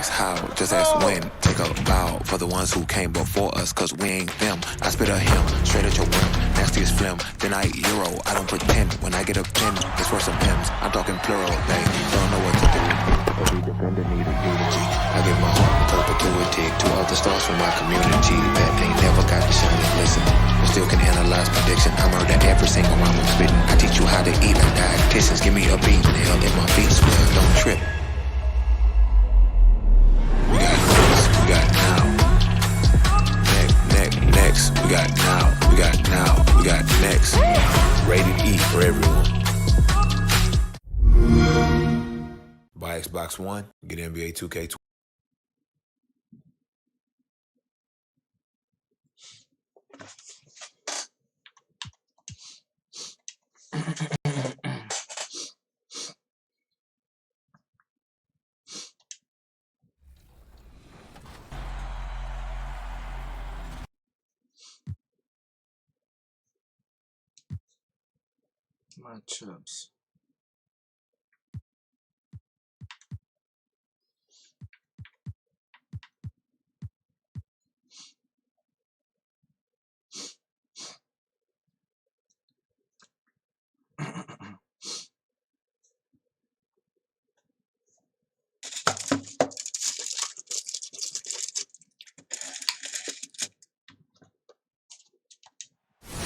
ask how, just ask when. Take a bow for the ones who came before us, cause we ain't them. I spit a hymn, straight at your whim, nastiest phlegm. Then I eat Euro, I don't pretend. When I get a pen, it's for some M's. I'm talking plural, they don't know what to do. Every defender need a eulogy. I give my heart in perpetuity to all the stars from my community that ain't never got to shine and glisten. But still can analyze my diction. I murder every single rhyme I'm spitting. I teach you how to eat like dietitians. Give me a beat, nail in my feet, swear, don't trip. We got now. Next. We got now. We got next. Rated E for everyone. Buy Xbox One, get NBA 2K20. Matchups.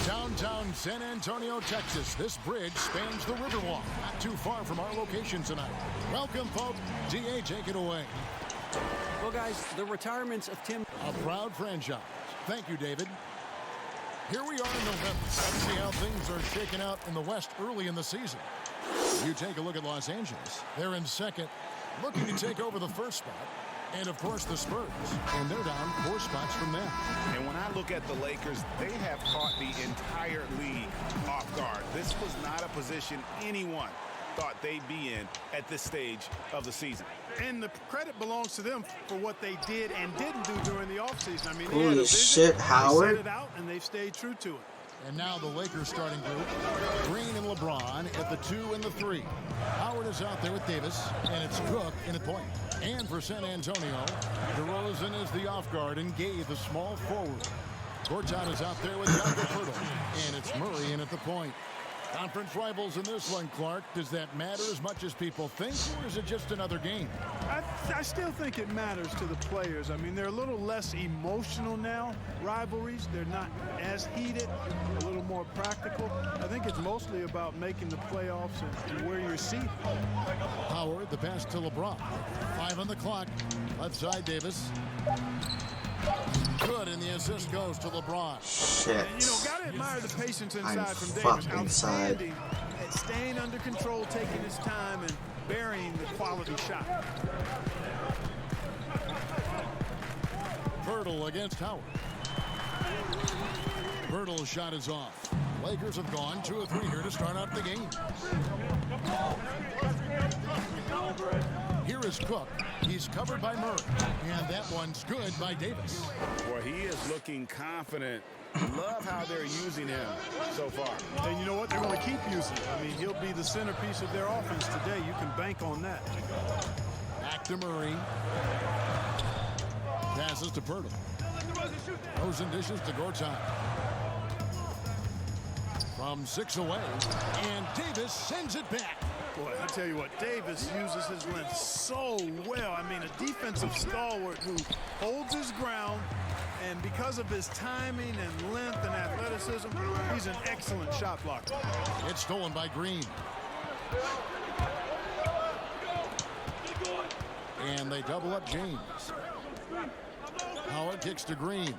Downtown San Antonio, Texas. This bridge spans the Riverwalk, not too far from our location tonight. Welcome, folks. DA, take it away. Well, guys, the retirements of Tim. A proud franchise. Thank you, David. Here we are in November. Let's see how things are shaking out in the West early in the season. You take a look at Los Angeles. They're in second, looking to take over the first spot. And, of course, the Spurs. And they're down 4 spots from them. And when I look at the Lakers, they have caught the entire league off guard. This was not a position anyone thought they'd be in at this stage of the season. And the credit belongs to them for what they did and didn't do during the offseason. I mean, they Holy had a vision, shit, Howard. They set it out, and they've stayed true to it. And now the Lakers starting group. Green and LeBron at the 2 and the 3. Howard is out there with Davis, and it's Cook in at point. And for San Antonio, DeRozan is the off guard and Gay the small forward. Gortat is out there with Jakob Poeltl, and it's Murray in at the point. Conference rivals in this one, Clark. Does that matter as much as people think, or is it just another game? I still think it matters to the players. I mean, they're a little less emotional now, rivalries. They're not as heated, a little more practical. I think it's mostly about making the playoffs and where you're seated. Howard, the pass to LeBron. 5 on the clock. Left side, Davis. Good, and the assist goes to LeBron. Shit. And, you know, gotta admire the patience inside I'm from Davis. fucking side. Outstanding at staying under control, taking his time, and burying the quality shot. Poeltl against Howard. Poeltl's shot is off. Lakers have gone 2 of 3 here to start out the game. Here is Cook. He's covered by Murray. And that one's good by Davis. Boy, he is looking confident. Love how they're using him so far. And you know what? They're going to keep using him. I mean, he'll be the centerpiece of their offense today. You can bank on that. Back to Murray. Passes to Poeltl. Throws and dishes to Gortat. From 6 away. And Davis sends it back. Boy, I tell you what, Davis uses his length so well. I mean, a defensive stalwart who holds his ground, and because of his timing and length and athleticism, he's an excellent shot blocker. It's stolen by Green. And they double up James. Howard kicks to Green.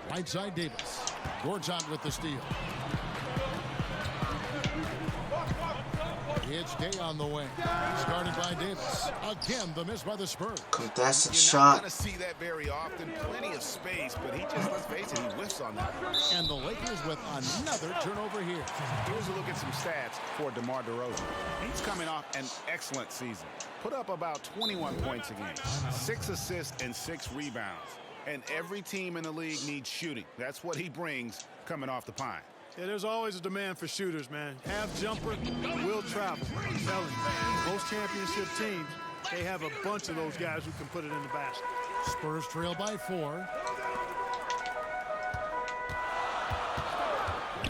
Right side, Davis. Gortat with the steal. It's Gay on the wing. Started by Davis. Again, the miss by the Spurs. Contested You're not shot. going to see that very often. Plenty of space, but he just, let's face it, he whiffs on that. And the Lakers with another turnover here. Here's a look at some stats for DeMar DeRozan. He's coming off an excellent season. Put up about 21 points a game, 6 assists and 6 rebounds. And every team in the league needs shooting. That's what he brings coming off the pine. Yeah, there's always a demand for shooters, man. Half jumper will travel. I'm telling you. Most championship teams, they have a bunch of those guys who can put it in the basket. Spurs trail by 4.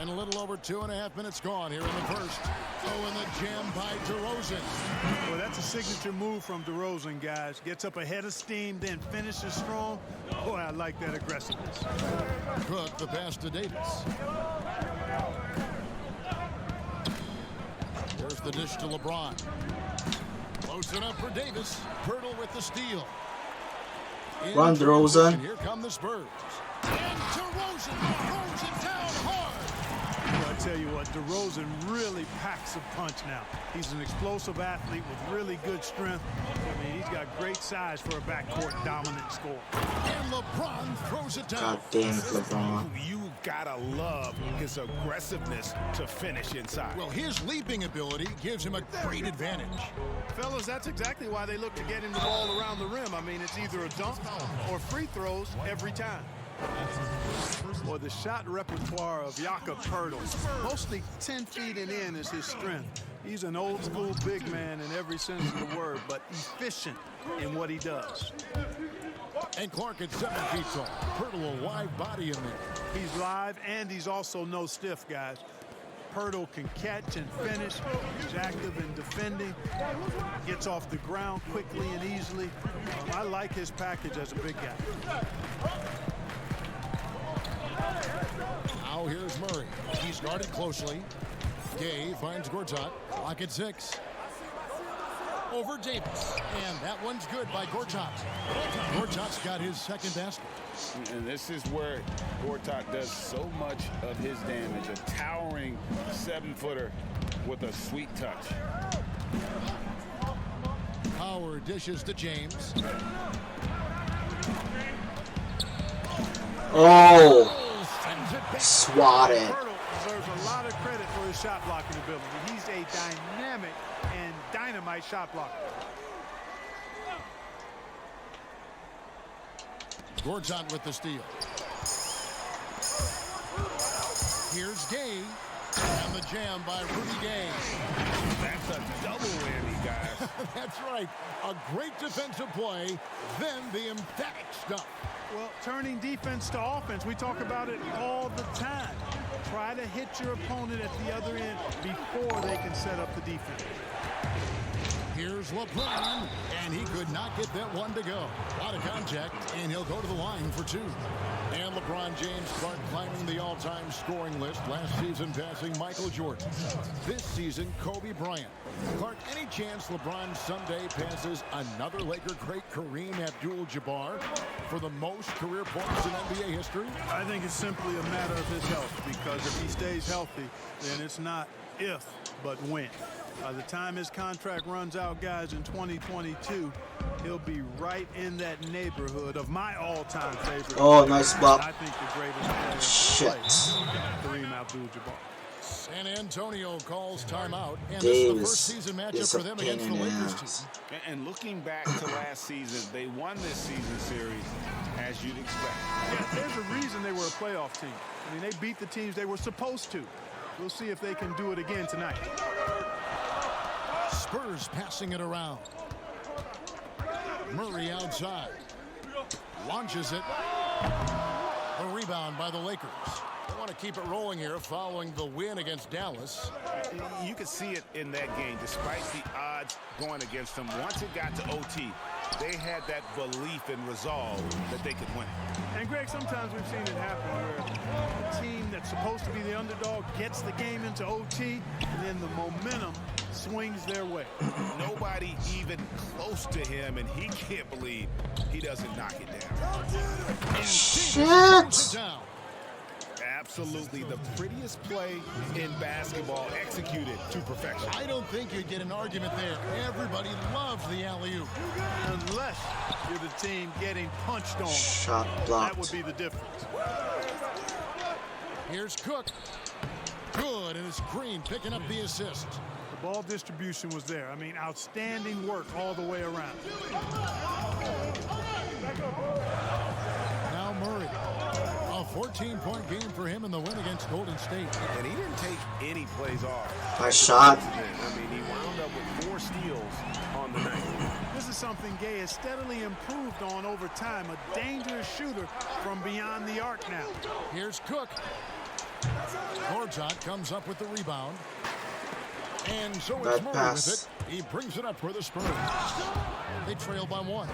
And a little over 2.5 minutes gone here in the first. Oh, and the jam by DeRozan. Well, that's a signature move from DeRozan, guys. Gets up ahead of steam, then finishes strong. Boy, I like that aggressiveness. Cook the pass to Davis. Here's the dish to LeBron. Close it up for Davis. Pirtle with the steal. Run, DeRozan. Here come the Spurs. And DeRozan throws it down hard. Well, I tell you what, DeRozan really packs a punch now. He's an explosive athlete with really good strength. I mean, he's got great size for a backcourt dominant scorer. And LeBron throws it down. God damn it, LeBron. You gotta love his aggressiveness to finish inside. Well, his leaping ability gives him a great advantage. Fellas, that's exactly why they look to get him the ball around the rim. I mean, it's either a dunk or free throws every time. Well, the shot repertoire of Jakob Pirtle, mostly 10 feet and in is his strength. He's an old school big man in every sense of the word, but efficient in what he does. And Clark at 7 feet tall. Pirtle a wide body in there. He's live and he's also no stiff, guys. Pirtle can catch and finish. He's active in defending. Gets off the ground quickly and easily. I like his package as a big guy. Now here's Murray. He's guarded closely. Gay finds Gortat. Clock at 6. Over Davis. And that one's good by Gortat. Gortat's got his second basket. And this is where Gortat does so much of his damage. A towering 7-footer with a sweet touch. Howard dishes to James. Oh, swatted. Pirtle deserves a lot of credit for his shot blocking ability. He's a dynamic and dynamite shot blocker. Gortat with the steal. Here's Gay. And the jam by Rudy Gay. That's a double whammy, guys. That's right. A great defensive play, then the emphatic stuff. Well, turning defense to offense, we talk about it all the time. Try to hit your opponent at the other end before they can set up the defense. Here's LeBron, and he could not get that one to go. Out of contact, and he'll go to the line for 2. And LeBron James Clark climbing the all-time scoring list, last season passing Michael Jordan. This season, Kobe Bryant. Clark, any chance LeBron someday passes another Laker great Kareem Abdul-Jabbar for the most career points in NBA history? I think it's simply a matter of his health, because if he stays healthy, then it's not if, but when. By the time his contract runs out, guys, in 2022, he'll be right in that neighborhood of my all-time favorite. Oh, nice block. I think the greatest player to play, Kareem Abdul-Jabbar. San Antonio calls timeout, and Davis this is the first season matchup is for a them pain against the in the Lakers ass. team. And looking back to last season, they won this season series as you'd expect. Yeah, there's a reason they were a playoff team. I mean, they beat the teams they were supposed to. We'll see if they can do it again tonight. Spurs passing it around. Murray outside. Launches it. A rebound by the Lakers. They want to keep it rolling here following the win against Dallas. You could see it in that game, despite the odds going against them. Once it got to OT, they had that belief and resolve that they could win. And, Greg, sometimes we've seen it happen where a team that's supposed to be the underdog gets the game into OT, and then the momentum swings their way. Nobody even close to him, and he can't believe he doesn't knock it down. Shit! Absolutely the prettiest play in basketball, executed to perfection. I don't think you'd get an argument there. Everybody loves the alley-oop. Unless you're the team getting punched on. Shot That blocked. would be the difference. Here's Cook. Good, and it's Green picking up the assist. The ball distribution was there. I mean, outstanding work all the way around. Now Murray. A 14-point game for him in the win against Golden State. And he didn't take any plays off. Nice shot. I mean, he wound up with 4 steals on the night. This is something Gay has steadily improved on over time. A dangerous shooter from beyond the arc now. Here's Cook. Gortat comes up with the rebound. And so it's Murray with it. He brings it up for the Spurs. They trail by 1.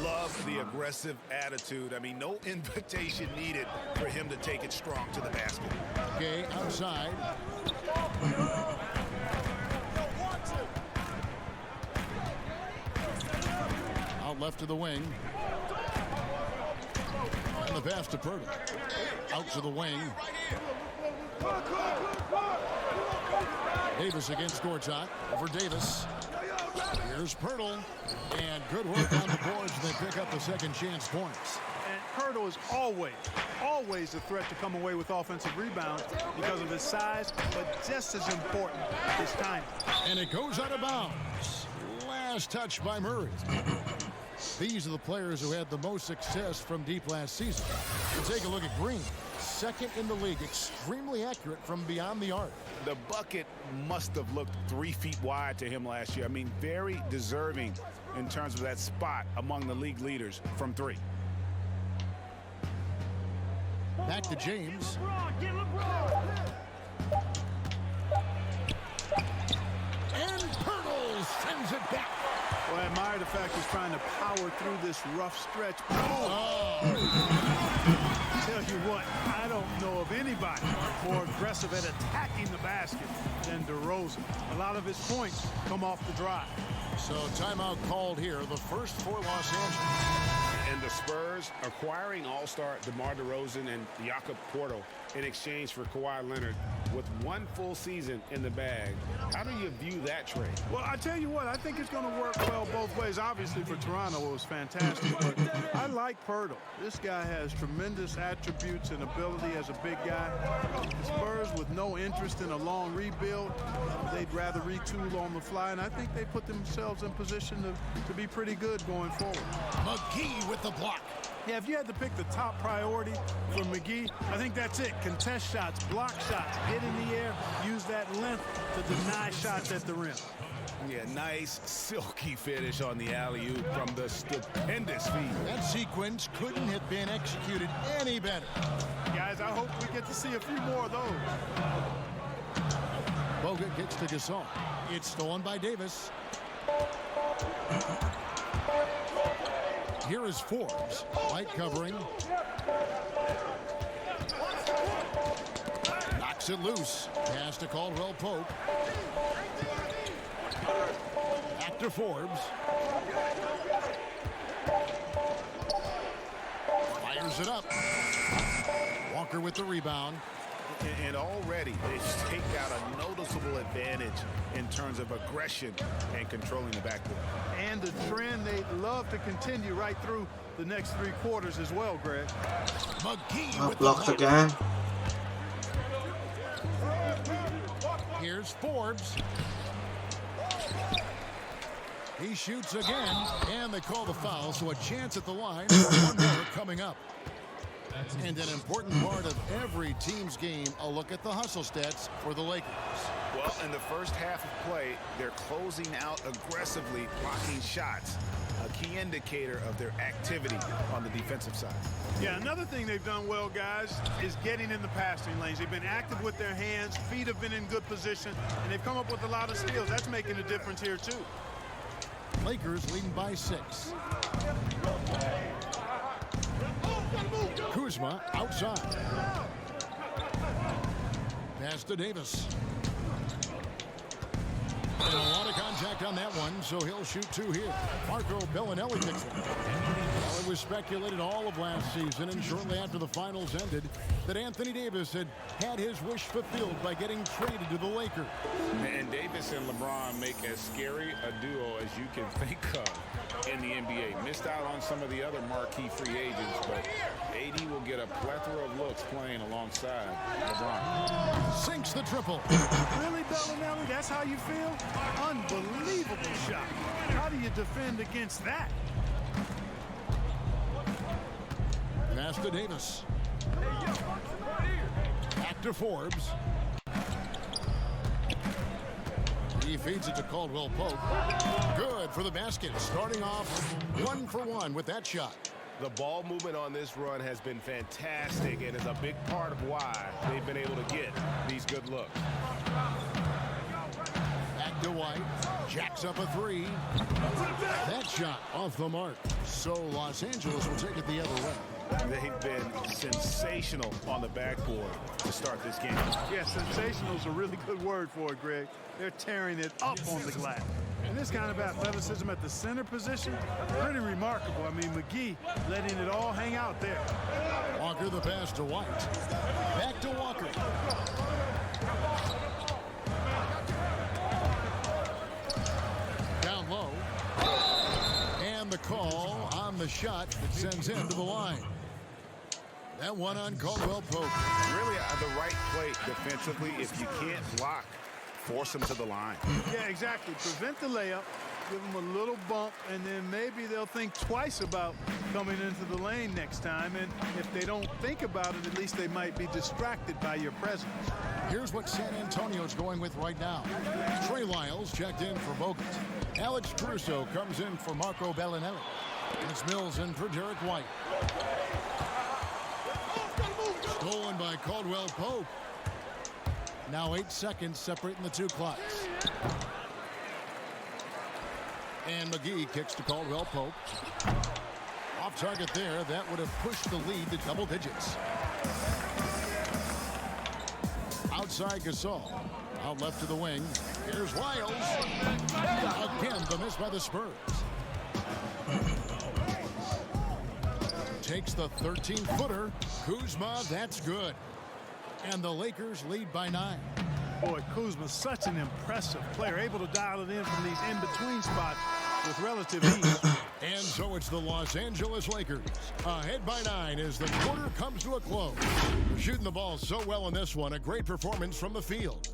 Love the aggressive attitude. I mean, no invitation needed for him to take it strong to the basket. Gay outside. Out left to the wing. And the pass to Purtle. Out to the wing. Davis against Gortat. Over Davis. Here's Purtle. And good work on the boards. They pick up the second chance points. And Purtle is always a threat to come away with offensive rebounds because of his size, but just as important, his timing. And it goes out of bounds. Last touch by Murray. These are the players who had the most success from deep last season. And take a look at Green. Second in the league, extremely accurate from beyond the arc. The bucket must have looked 3 feet wide to him last year. I mean, very deserving in terms of that spot among the league leaders from 3. Back to James. And Purtle sends it back. Well, I admire the fact he's trying to power through this rough stretch. Tell you what, I don't know of anybody more aggressive at attacking the basket than DeRozan. A lot of his points come off the drive. So timeout called here, the first for Los Angeles. And the Spurs acquiring all-star DeMar DeRozan and Jakob Poeltl in exchange for Kawhi Leonard with 1 full season in the bag. How do you view that trade? Well, I tell you what, I think it's going to work well both ways. Obviously, for Toronto, it was fantastic, but I like Poeltl. This guy has tremendous attributes and ability as a big guy. The Spurs, with no interest in a long rebuild, they'd rather retool on the fly, and I think they put themselves in position to be pretty good going forward. McGee with the block. Yeah, if you had to pick the top priority for McGee, I think that's it. Contest shots, block shots, get in the air, use that length to deny shots at the rim. Yeah, nice, silky finish on the alley-oop from the stupendous feed. That sequence couldn't have been executed any better. Guys, I hope we get to see a few more of those. Bogut gets to Gasol. It's stolen by Davis. Here is Forbes. Light covering. Knocks it loose. Pass to Caldwell Pope. Back to Forbes. Fires it up. Walker with the rebound. And already they take out a noticeable advantage in terms of aggression and controlling the backcourt. And the trend they'd love to continue right through the next 3 quarters as well, Greg. McGee with Blocked the again. Here's Forbes. He shoots again, and they call the foul, so a chance at the line for 1 more coming up. And an important part of every team's game, a look at the hustle stats for the Lakers. Well, in the first half of play, they're closing out aggressively, blocking shots, a key indicator of their activity on the defensive side. Yeah, another thing they've done well, guys, is getting in the passing lanes. They've been active with their hands, feet have been in good position, and they've come up with a lot of steals. That's making a difference here, too. Lakers leading by 6. Kuzma outside. Pass to Davis. And a lot of contact on that one, so he'll shoot 2 here. Marco Bellinelli picks it. Well, it was speculated all of last season and shortly after the finals ended that Anthony Davis had his wish fulfilled by getting traded to the Lakers. And Davis and LeBron make as scary a duo as you can think of in the NBA. Missed out on some of the other marquee free agents, but AD will get a plethora of looks playing alongside LeBron. Sinks the triple. Really, Bellinelli? That's how you feel? Unbelievable shot. How do you defend against that? Pass to Davis. Back to Forbes. He feeds it to Caldwell Pope. Good for the basket. Starting off 1 for 1 with that shot. The ball movement on this run has been fantastic and is a big part of why they've been able to get these good looks. Back to White. Jacks up a 3. That shot off the mark. So Los Angeles will take it the other way. They've been sensational on the backboard to start this game. Yeah, sensational is a really good word for it, Greg. They're tearing it up on the glass. And this kind of athleticism at the center position, pretty remarkable. I mean, McGee letting it all hang out there. Walker the pass to White. Back to Walker. Down low. And the call on the shot that sends him to the line. That one on Caldwell Pope. Really the right play defensively. If you can't block, force them to the line. Yeah, exactly. Prevent the layup, give them a little bump, and then maybe they'll think twice about coming into the lane next time. And if they don't think about it, at least they might be distracted by your presence. Here's what San Antonio's going with right now. Trey Lyles checked in for Bogut. Alex Caruso comes in for Marco Bellinelli. And it's Mills in for Derek White. Stolen by Caldwell Pope. Now 8 seconds separating the two clocks. And McGee kicks to Caldwell Pope. Off target there. That would have pushed the lead to double digits. Outside Gasol. Out left to the wing. Here's Lyles. Again, the miss by the Spurs. Takes the 13-footer. Kuzma, that's good. And the Lakers lead by 9. Boy, Kuzma's such an impressive player, able to dial it in from these in-between spots with relative ease. And so it's the Los Angeles Lakers ahead by 9 as the quarter comes to a close. They're shooting the ball so well in this one. A great performance from the field.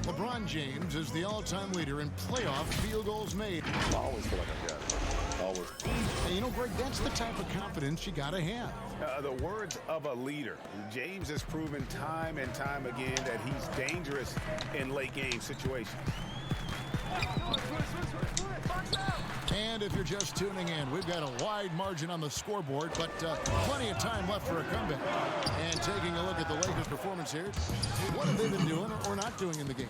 LeBron James is the all-time leader in playoff field goals made. I always feel like I got it. Always. And you know, Greg, that's the type of confidence you got to have. The words of a leader. James has proven time and time again that he's dangerous in late game situations. And if you're just tuning in, we've got a wide margin on the scoreboard, but plenty of time left for a comeback. And taking a look at the Lakers' performance here, what have they been doing or not doing in the game?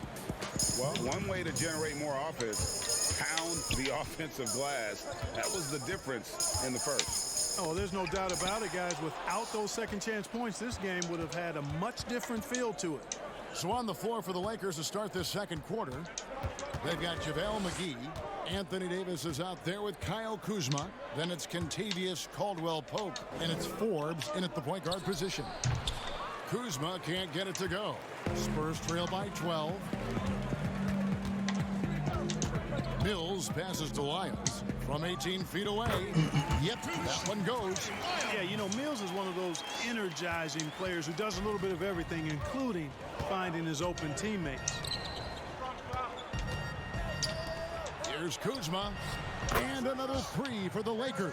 Well, one way to generate more offense, pound the offensive glass. That was the difference in the first. Oh, there's no doubt about it, guys. Without those second chance points, this game would have had a much different feel to it. So on the floor for the Lakers to start this second quarter, they've got JaVale McGee. Anthony Davis is out there with Kyle Kuzma. Then it's Kentavious Caldwell-Pope. And it's Forbes in at the point guard position. Kuzma can't get it to go. Spurs trail by 12. Mills passes to Lyles from 18 feet away. Yep, that one goes. Yeah, you know, Mills is one of those energizing players who does a little bit of everything, including finding his open teammates. Here's Kuzma. And another 3 for the Lakers.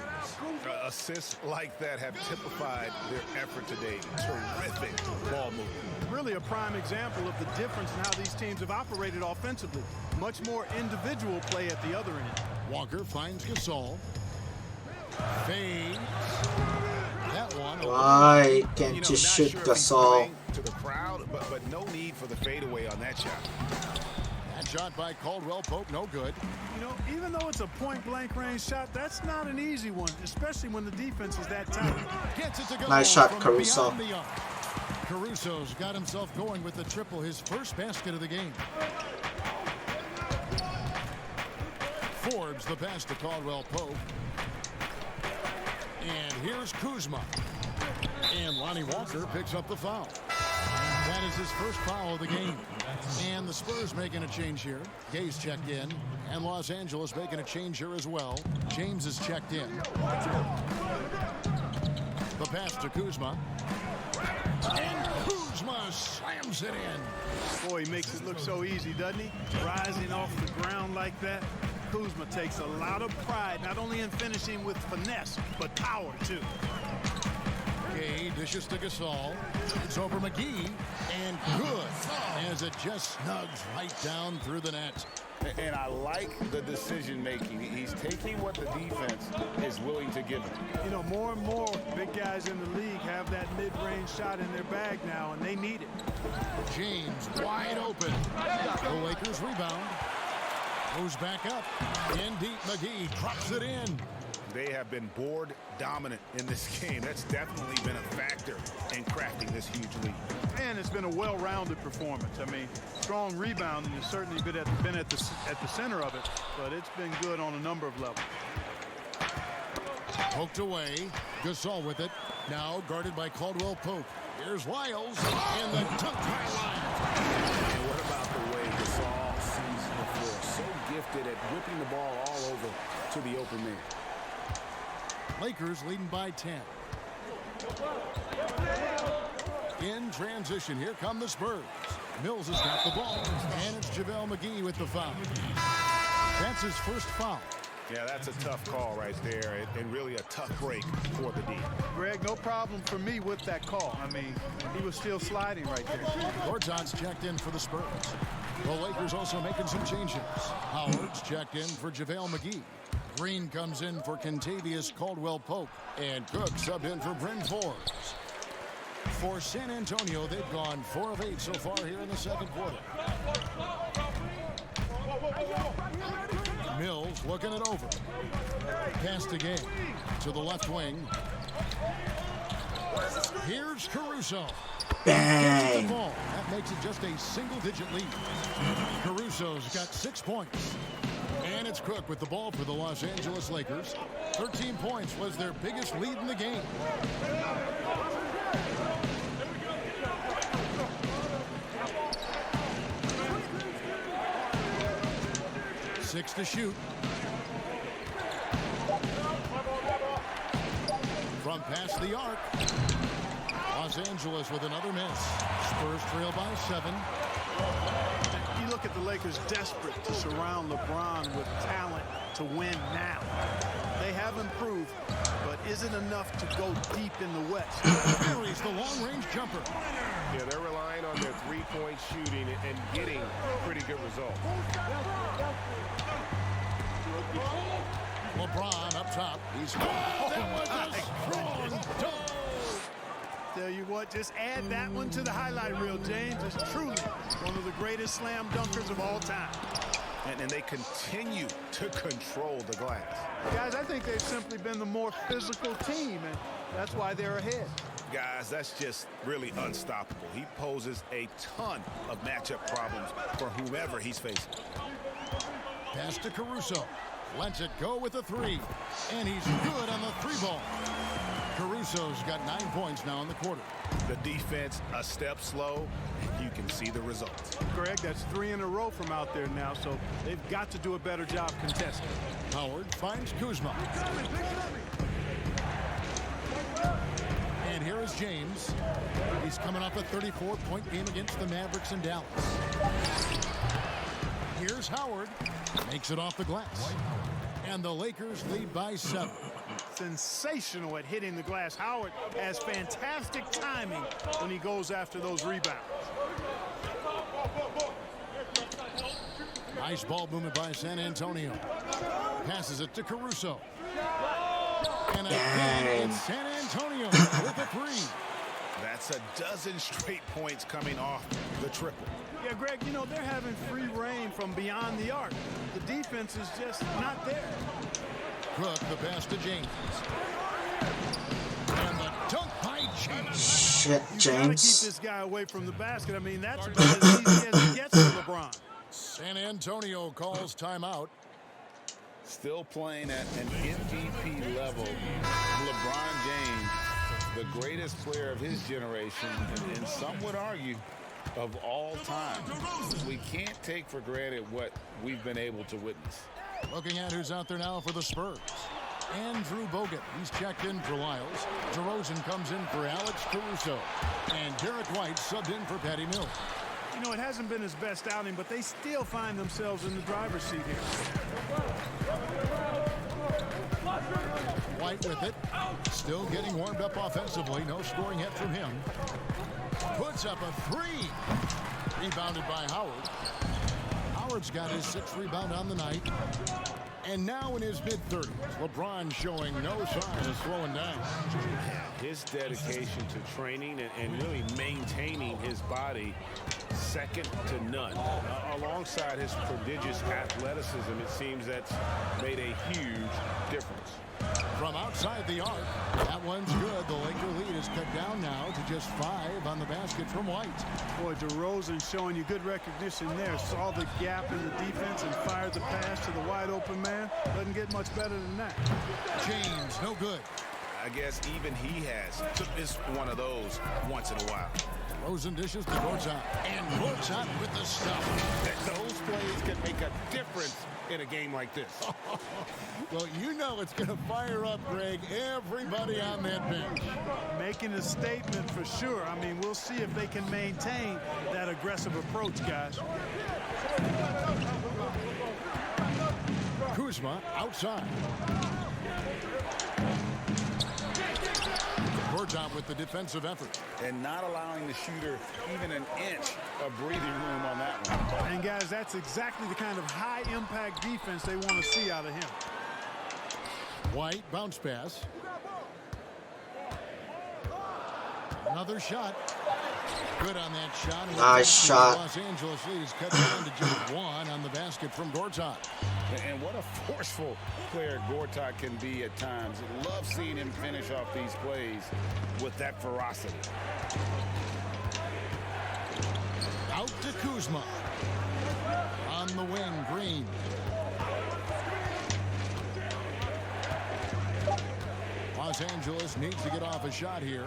Assists like that have typified their effort today. Terrific ball movement. Really a prime example of the difference in how these teams have operated offensively. Much more individual play at the other end. Walker finds Gasol. Fades. That one. Why can't you shoot Gasol? To the crowd, but no need for the fadeaway on that shot. That shot by Caldwell-Pope, no good. You know, even though it's a point-blank range shot, that's not an easy one, especially when the defense is that tight. Gets it to go. Nice shot, from Caruso. beyond the arc. Caruso's got himself going with the triple, his first basket of the game. Forbes the pass to Caldwell-Pope. And here's Kuzma. And Lonnie Walker picks up the foul. That is his first foul of the game. And the Spurs making a change here. Gay's checked in. And Los Angeles making a change here as well. James is checked in. The pass to Kuzma. And Kuzma slams it in. Boy, he makes it look so easy, doesn't he? Rising off the ground like that. Kuzma takes a lot of pride, not only in finishing with finesse, but power, too. Gay dishes to Gasol. It's over McGee, and good, as it just snugs right down through the net. And I like the decision-making. He's taking what the defense is willing to give him. You know, more and more big guys in the league have that mid-range shot in their bag now, and they need it. James wide open. The Lakers rebound. Goes back up. In deep, McGee drops it in. They have been board dominant in this game. That's definitely been a factor in crafting this huge lead. And it's been a well-rounded performance. I mean, strong rebounding has certainly been at the center of it, but it's been good on a number of levels. Poked away. Gasol with it. Now guarded by Caldwell Pope. Here's Lyles and the dunk line. And what about the way Gasol sees the floor? So gifted at whipping the ball all over to the open man. Lakers leading by 10. In transition, here come the Spurs. Mills has got the ball, and it's JaVale McGee with the foul. That's his first foul. Yeah, that's a tough call right there, and really a tough break for the D. Greg, no problem for me with that call. I mean, he was still sliding right there. Gortat's checked in for the Spurs. The Lakers also making some changes. Howard's checked in for JaVale McGee. Green comes in for Kentavious Caldwell-Pope, and Cook subbed in for Bryn Forbes. For San Antonio, they've gone 4 of 8 so far here in the second quarter. Mills looking it over. Pass to Gay to the left wing. Here's Caruso. Bang! The ball. That makes it just a single-digit lead. Caruso's got 6 points. And it's Cook with the ball for the Los Angeles Lakers. 13 points was their biggest lead in the game. Six to shoot. From past the arc. Los Angeles with another miss. Spurs trail by 7. You look at the Lakers desperate to surround LeBron with talent to win now. They have improved, but isn't enough to go deep in the West. Carries the long-range jumper. Yeah, they're relying on their three-point shooting and getting pretty good results. LeBron up top. He's that was a strong dunk. Tell you what, just add that one to the highlight reel, James. It's truly one of the greatest slam dunkers of all time. And they continue to control the glass. Guys, I think they've simply been the more physical team, and that's why they're ahead. Guys, that's just really unstoppable. He poses a ton of matchup problems for whomever he's facing. Pass to Caruso. Lets it go with a 3. And he's good on the 3-ball. Caruso's got 9 points now in the quarter. The defense a step slow, and you can see the results. Greg, that's 3 in a row from out there now, so they've got to do a better job contesting. Howard finds Kuzma. And here is James. He's coming off a 34-point game against the Mavericks in Dallas. Here's Howard. Makes it off the glass. And the Lakers lead by 7. Sensational at hitting the glass. Howard has fantastic timing when he goes after those rebounds. Nice ball movement by San Antonio. Passes it to Caruso. And again, it's San Antonio with a 3. That's a dozen straight points coming off the triple. Yeah, Greg, you know, they're having free reign from beyond the arc. The defense is just not there. Cook, the pass to James. And the dunk by James. Shit, You gotta keep James. this guy away from the basket. I mean, that's about as easy as it gets for LeBron. San Antonio calls timeout. Still playing at an MVP level. LeBron James, the greatest player of his generation, and some would argue of all time. We can't take for granted what we've been able to witness. Looking at who's out there now for the Spurs. Andrew Bogut. He's checked in for Lyles. DeRozan comes in for Alex Caruso. And Derek White subbed in for Patty Mills. You know, it hasn't been his best outing, but they still find themselves in the driver's seat here. White with it. Still getting warmed up offensively. No scoring yet from him. Puts up a three. Rebounded by Howard. Howard's got his 6th rebound on the night. And now in his mid-30s, LeBron showing no sign of slowing down. His dedication to training and really maintaining his body, second to none. Alongside his prodigious athleticism, it seems that's made a huge difference. From outside the arc, that one's good. The Laker lead is cut down now to just 5 on the basket from White. Boy, DeRozan showing you good recognition there. Saw the gap in the defense and fired the pass to the wide open man. Doesn't get much better than that. James, no good. I guess even he has missed one of those once in a while. DeRozan dishes to Gortat. And Gortat with the stuff. Those plays can make a difference in a game like this. Well, you know it's going to fire up, Greg, everybody on that bench. Making a statement for sure. I mean, we'll see if they can maintain that aggressive approach, guys. Kuzma outside. Gortat with the defensive effort. And not allowing the shooter even an inch of breathing room on that one. And, guys, that's exactly the kind of high-impact defense they want to see out of him. White bounce pass. Another shot. Good on that shot. Nice shot. Los Angeles lead is cut down to just 1 on the basket from Gortat. And what a forceful player Gortat can be at times. Love seeing him finish off these plays with that ferocity. Out to Kuzma. On the wing, Green. Los Angeles needs to get off a shot here.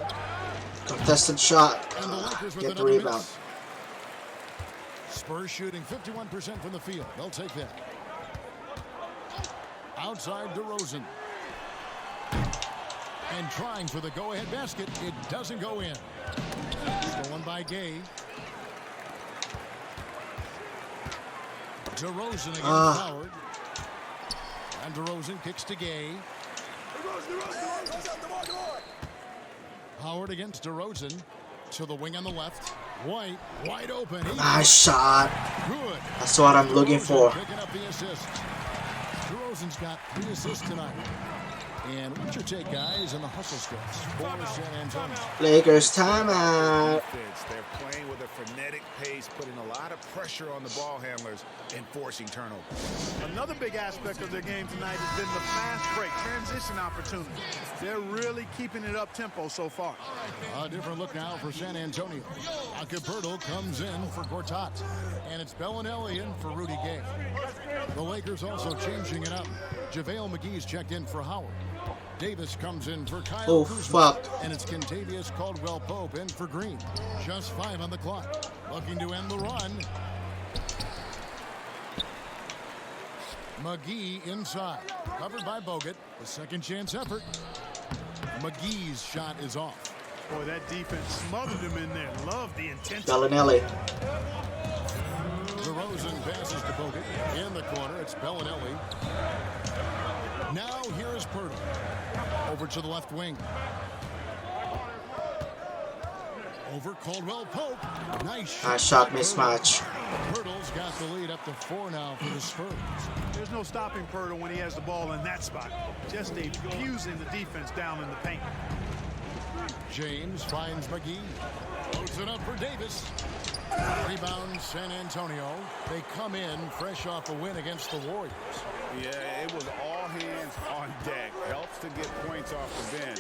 Contested shot. And the Lakers with Get the another rebound. miss. Spurs shooting 51% from the field. They'll take that. Outside DeRozan. And trying for the go-ahead basket. It doesn't go in. Stolen by Gay. DeRozan against Howard. And DeRozan kicks to Gay. Howard against DeRozan. To the wing on the left. White, wide open. Nice shot. Good. That's what I'm looking for. Picking up the assist. DeRozan's got 3 assists tonight. And what's your take, guys, on the hustle stats for San Antonio? Lakers timeout. They're playing with a frenetic pace, putting a lot of pressure on the ball handlers and forcing turnovers. Another big aspect of their game tonight has been the fast break, transition opportunity. They're really keeping it up tempo so far. A different look now for San Antonio. Acapurdo comes in for Gortat. And it's Bellinelli in for Rudy Gay. The Lakers also changing it up. JaVale McGee's checked in for Howard. Davis comes in for Kyle Oh, Kuzma. fuck. And it's Kentavious Caldwell-Pope in for Green. Just 5 on the clock. Looking to end the run. McGee inside. Covered by Bogut. The second chance effort. McGee's shot is off. Boy, that defense smothered him in there. Love the intensity. Bellinelli. DeRozan passes to Bogut. In the corner, it's Bellinelli. Now here is Pirtle. Over to the left wing. Over Caldwell-Pope. Nice shot mismatch. Pirtle's got the lead up to 4 now for the Spurs. There's no stopping Pirtle when he has the ball in that spot. Just abusing the defense down in the paint. James finds McGee. Loads it up for Davis. Rebound San Antonio. They come in fresh off a win against the Warriors. Yeah, it was all hands on deck. Helps to get points off the bench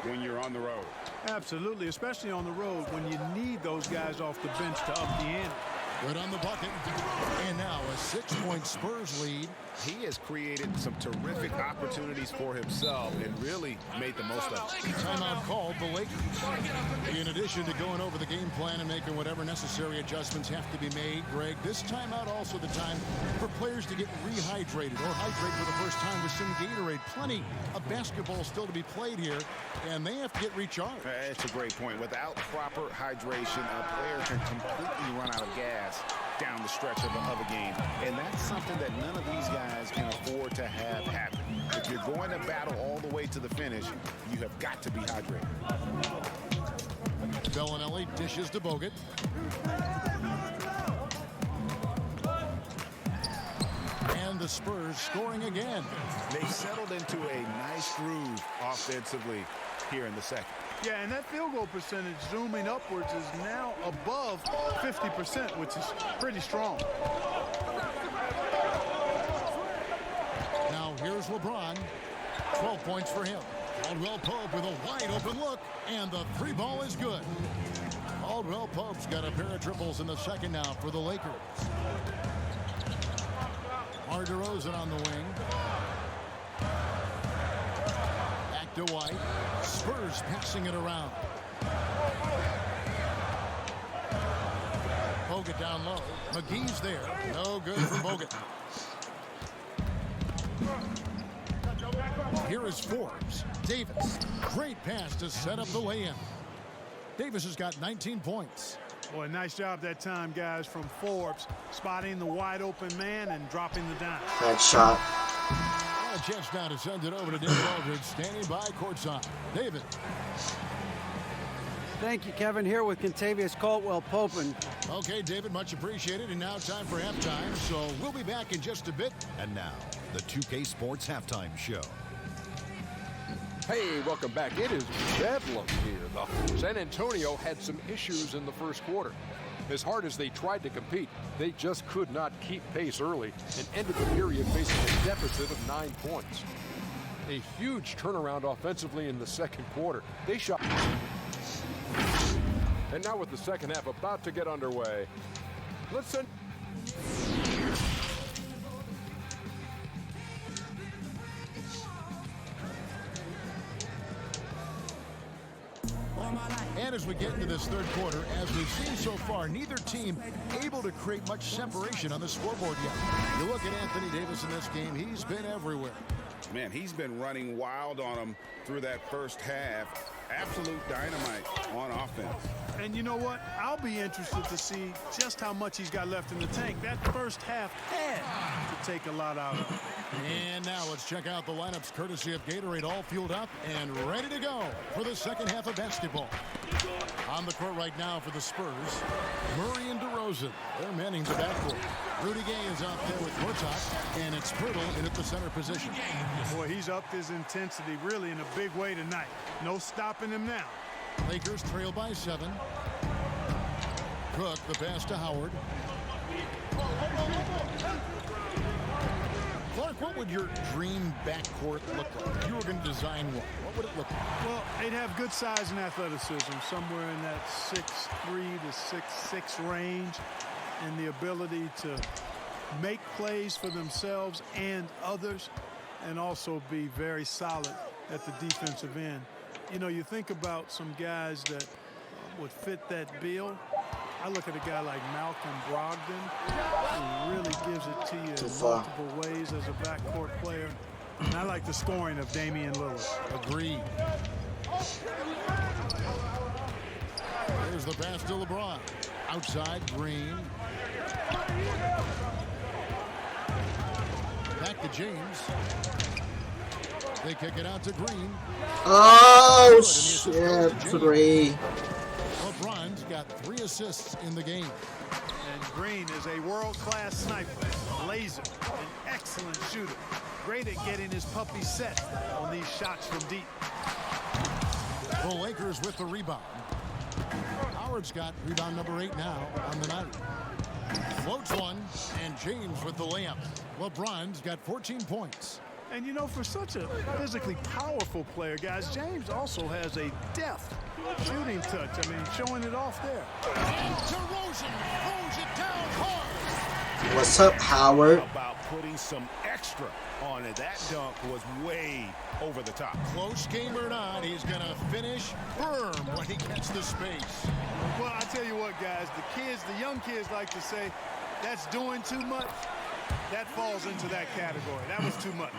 when you're on the road. Absolutely, especially on the road when you need those guys off the bench to up the ante. Good on the bucket. And now a 6-point Spurs lead. He has created some terrific opportunities for himself and really made the most of it. Timeout called the Lakers. In addition to going over the game plan and making whatever necessary adjustments have to be made, Greg, this timeout also the time for players to get rehydrated or hydrate for the first time with some Gatorade. Plenty of basketball still to be played here, and they have to get recharged. That's a great point. Without proper hydration, a player can completely run out of gas down the stretch of a game. And that's something that none of these guys can afford to have happen. If you're going to battle all the way to the finish, you have got to be hydrated. Bellinelli dishes to Bogut. And the Spurs scoring again. They've settled into a nice groove offensively here in the second. Yeah, and that field goal percentage zooming upwards is now above 50%, which is pretty strong. Now here's LeBron. 12 points for him. Caldwell Pope with a wide open look, and the three ball is good. Caldwell Pope's got a pair of triples in the second now for the Lakers. Mar DeRozan on the wing. Back to White. Spurs passing it around. Bogut down low. McGee's there. No good for Bogut. Here is Forbes. Davis. Great pass to set up the lay-in. Davis has got 19 points. Boy, nice job that time, guys, from Forbes, spotting the wide open man and dropping the dime. Nice shot. A chance now to send it over to David Aldridge, standing by courtside. David. Thank you, Kevin. Here with Contavious Caldwell-Pope. Okay, David, much appreciated. And now time for halftime, so we'll be back in just a bit. And now, the 2K Sports Halftime Show. Hey, welcome back. It is bedlam here. The San Antonio had some issues in the first quarter. As hard as they tried to compete, they just could not keep pace early and ended the period facing a deficit of 9 points. A huge turnaround offensively in the second quarter. They shot. And now with the second half about to get underway, let's send. And as we get into this third quarter, as we've seen so far, neither team able to create much separation on the scoreboard yet. You look at Anthony Davis in this game, he's been everywhere. Man, he's been running wild on them through that first half. Absolute dynamite on offense. And you know what? I'll be interested to see just how much he's got left in the tank. That first half had to take a lot out of him. And now let's check out the lineups courtesy of Gatorade, all fueled up and ready to go for the second half of basketball. On the court right now for the Spurs, Murray and DeRozan. They're manning the backcourt. Rudy Gay is out there with Gortat, and it's Pirtle in at the center position. Boy, he's upped his intensity really in a big way tonight. No stopping him now. Lakers trail by 7. Cook, the pass to Howard. Clark, what would your dream backcourt look like? If you were going to design one, what would it look like? Well, they'd have good size and athleticism, somewhere in that 6'3" to 6'6" range, and the ability to make plays for themselves and others, and also be very solid at the defensive end. You know, you think about some guys that would fit that bill. I look at a guy like Malcolm Brogdon, who really gives it to you in multiple ways as a backcourt player. And I like the scoring of Damian Lillard. Agreed. Here's the pass to LeBron. Outside, Green. Back to James. They kick it out to Green. Oh, shit. 3. LeBron's got 3 assists in the game. And Green is a world-class sniper, laser, an excellent shooter. Great at getting his puppy set on these shots from deep. The Lakers with the rebound. Howard's got rebound number 8 now on the night. Floats one, and James with the layup. LeBron's got 14 points. And you know, for such a physically powerful player, guys, James also has a deft shooting touch. I mean, showing it off there. And DeRozan throws it down hard. What's up, Howard? About putting some extra on it. That dunk was way over the top. Close game or not, he's going to finish firm when he gets the space. Well, I tell you what, guys, the young kids like to say, that's doing too much. That falls into that category. That was too much.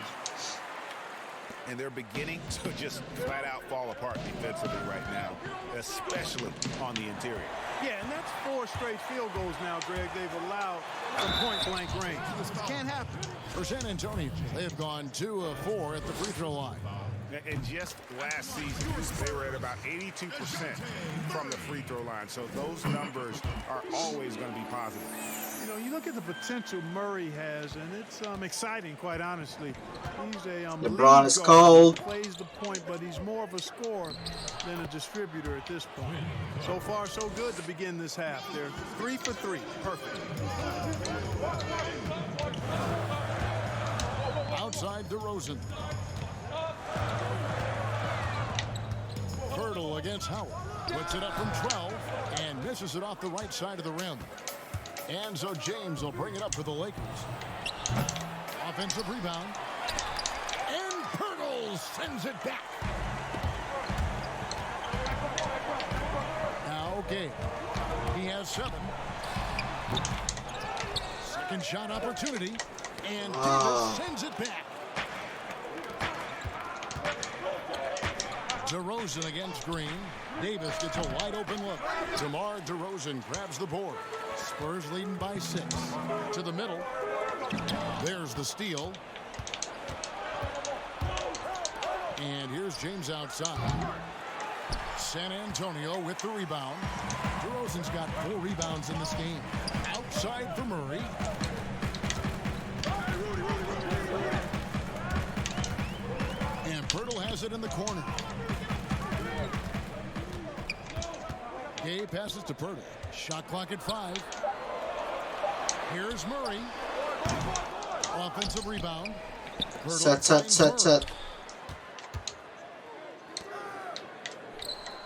And they're beginning to just flat out fall apart defensively right now, especially on the interior. Yeah, and that's 4 straight field goals now, Greg. They've allowed from point-blank range. This can't happen. For San Antonio, they have gone 2 of 4 at the free throw line. And just last season, they were at about 82% from the free throw line. So those numbers are always going to be positive. You know, you look at the potential Murray has, and it's exciting, quite honestly. He's a LeBron is cold. Plays the point, but he's more of a scorer than a distributor at this point. So far, so good to begin this half. They're 3 for 3. Perfect. Outside DeRozan. Fertile against Howard. Puts it up from 12 and misses it off the right side of the rim. And so James will bring it up for the Lakers. Offensive rebound. And Fertile sends it back. Now, okay. He has 7. Second shot opportunity. And Davis sends it back. DeRozan against Green. Davis gets a wide open look. DeMar DeRozan grabs the board. Spurs leading by 6. To the middle. There's the steal. And here's James outside. San Antonio with the rebound. DeRozan's got 4 rebounds in this game. Outside for Murray. And Fertile has it in the corner. Gay passes to Fertile. Shot clock at 5. Here's Murray. Offensive rebound. Set.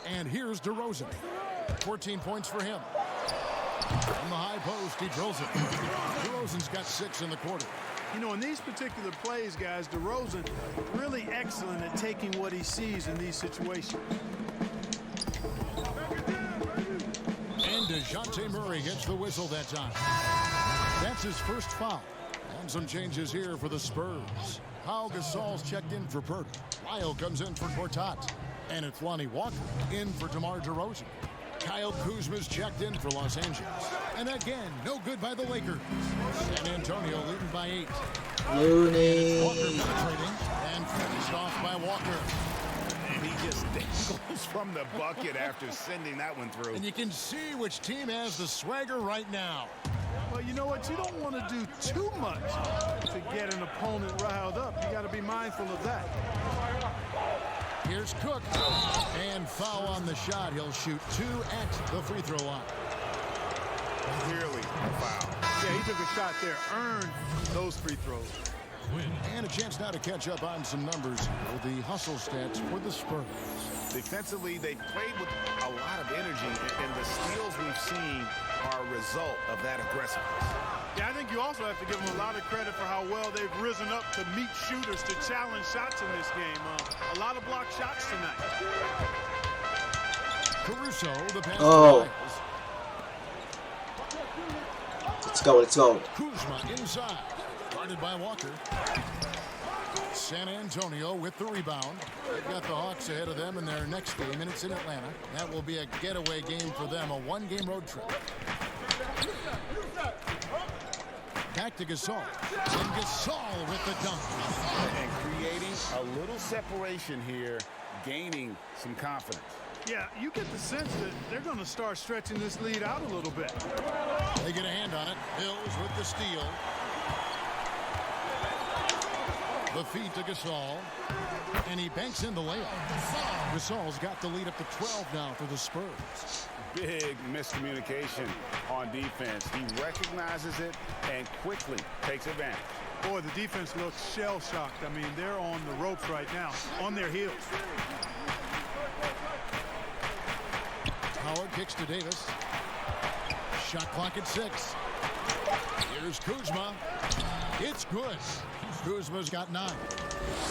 And here's DeRozan. 14 points for him. From the high post, he drills it. DeRozan's got 6 in the quarter. You know, in these particular plays, guys, DeRozan really excellent at taking what he sees in these situations. And DeJounte Murray gets the whistle that time. That's his first foul. And some changes here for the Spurs. Pau Gasol's checked in for Pert. Lyle comes in for Gortat. And it's Lonnie Walker in for DeMar DeRozan. Kyle Kuzma's checked in for Los Angeles. And again, no good by the Lakers. San Antonio leading by 8. Looney. Walker penetrating and finished off by Walker. And he just dangles from the bucket after sending that one through. And you can see which team has the swagger right now. Well, you know what? You don't want to do too much to get an opponent riled up. You got to be mindful of that. Here's Cook. And foul on the shot. He'll shoot 2 at the free throw line. Clearly a foul. Yeah, he took a shot there. Earned those free throws. And a chance now to catch up on some numbers with the hustle stats for the Spurs. Defensively, they played with a lot of energy, and the steals we've seen are a result of that aggressiveness. Yeah, I think you also have to give them a lot of credit for how well they've risen up to meet shooters to challenge shots in this game. A lot of blocked shots tonight. Caruso, the pass. Oh. Let's go. Kuzma inside. Guarded by Walker. San Antonio with the rebound. They've got the Hawks ahead of them in their next game, and it's in Atlanta. That will be a getaway game for them, a 1-game road trip. Back to Gasol. And Gasol with the dunk. And creating a little separation here, gaining some confidence. Yeah, you get the sense that they're going to start stretching this lead out a little bit. They get a hand on it. Hills with the steal. The feed to Gasol. And he banks in the layup. Gasol's got the lead up to 12 now for the Spurs. Big miscommunication on defense. He recognizes it and quickly takes advantage. Boy, the defense looks shell-shocked. I mean, they're on the ropes right now, on their heels. Howard kicks to Davis. Shot clock at 6. Here's Kuzma. It's good. Kuzma's got 9.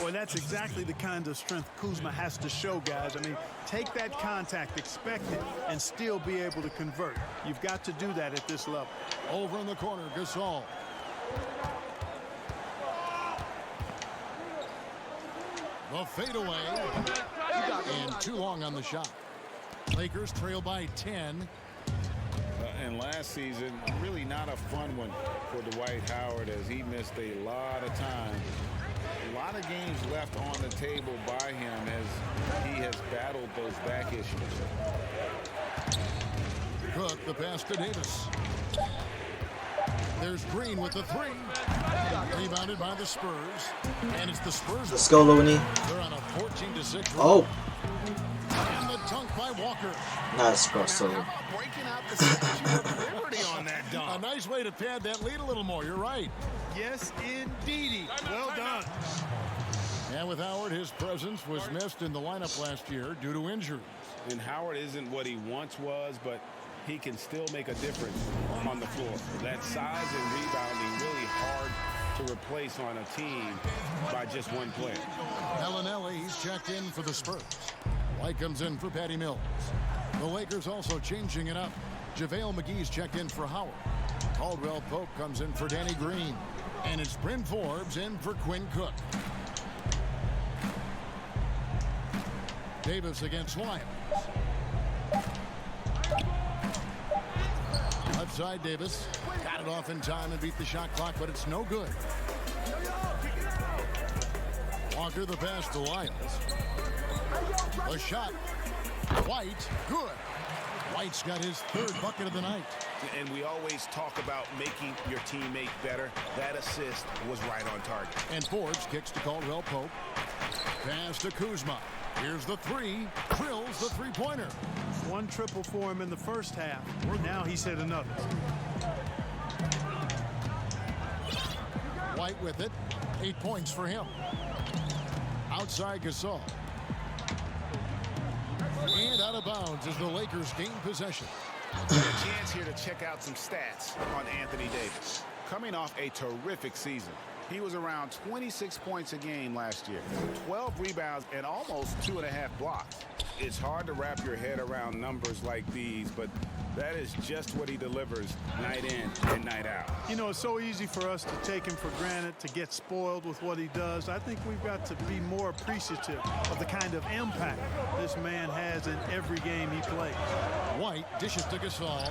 Boy, that's exactly the kind of strength Kuzma has to show, guys. I mean, take that contact, expect it, and still be able to convert. You've got to do that at this level. Over in the corner, Gasol. The fadeaway. And too long on the shot. Lakers trail by 10. And last season, really not a fun one for Dwight Howard as he missed a lot of time. A lot of games left on the table by him as he has battled those back issues. Cook, the pass to Davis. There's Green with the 3. Rebounded by the Spurs. And it's the Spurs. Let's go, Looney. They're on a 14-6. Oh. And the dunk by Walker. Nice cross over. Breaking out the Statue of Liberty on that A dunk. nice way to pad that lead a little more. You're right. Yes, indeedy. Well done. And with Howard, his presence was missed in the lineup last year due to injuries. And Howard isn't what he once was, but he can still make a difference on the floor. That size and rebounding really hard to replace on a team by just one player. Bellinelli, he's checked in for the Spurs. White comes in for Patty Mills. The Lakers also changing it up. JaVale McGee's checked in for Howard. Caldwell Pope comes in for Danny Green. And it's Bryn Forbes in for Quinn Cook. Davis against Lyons. Outside Davis. Got it off in time and beat the shot clock, but it's no good. Walker the pass to Lyons. A shot. White. Good. White's got his 3rd bucket of the night. And we always talk about making your teammate better. That assist was right on target. And Forbes kicks to Caldwell Pope. Pass to Kuzma. Here's the 3. Drills the 3-pointer. 1 triple for him in the first half. Now he's hit another. White with it. 8 points for him. Outside Gasol. And out of bounds as the Lakers gain possession. A chance here to check out some stats on Anthony Davis. Coming off a terrific season. He was around 26 points a game last year, 12 rebounds, and almost 2.5 blocks. It's hard to wrap your head around numbers like these, but that is just what he delivers night in and night out. You know, it's so easy for us to take him for granted, to get spoiled with what he does. I think we've got to be more appreciative of the kind of impact this man has in every game he plays. White dishes to Gasol.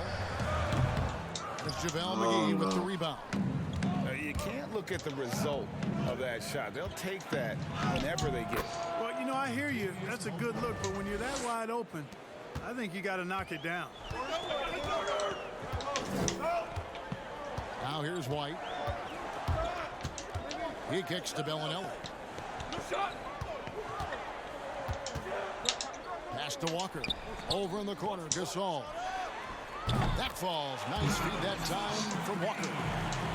It's JaVale McGee with the rebound. You can't look at the result of that shot. They'll take that whenever they get it. Well, you know, I hear you. That's a good look, but when you're that wide open, I think you got to knock it down. Now here's White. He kicks to Bellinelli. Pass to Walker. Over in the corner, Gasol. That falls. Nice feed that time from Walker.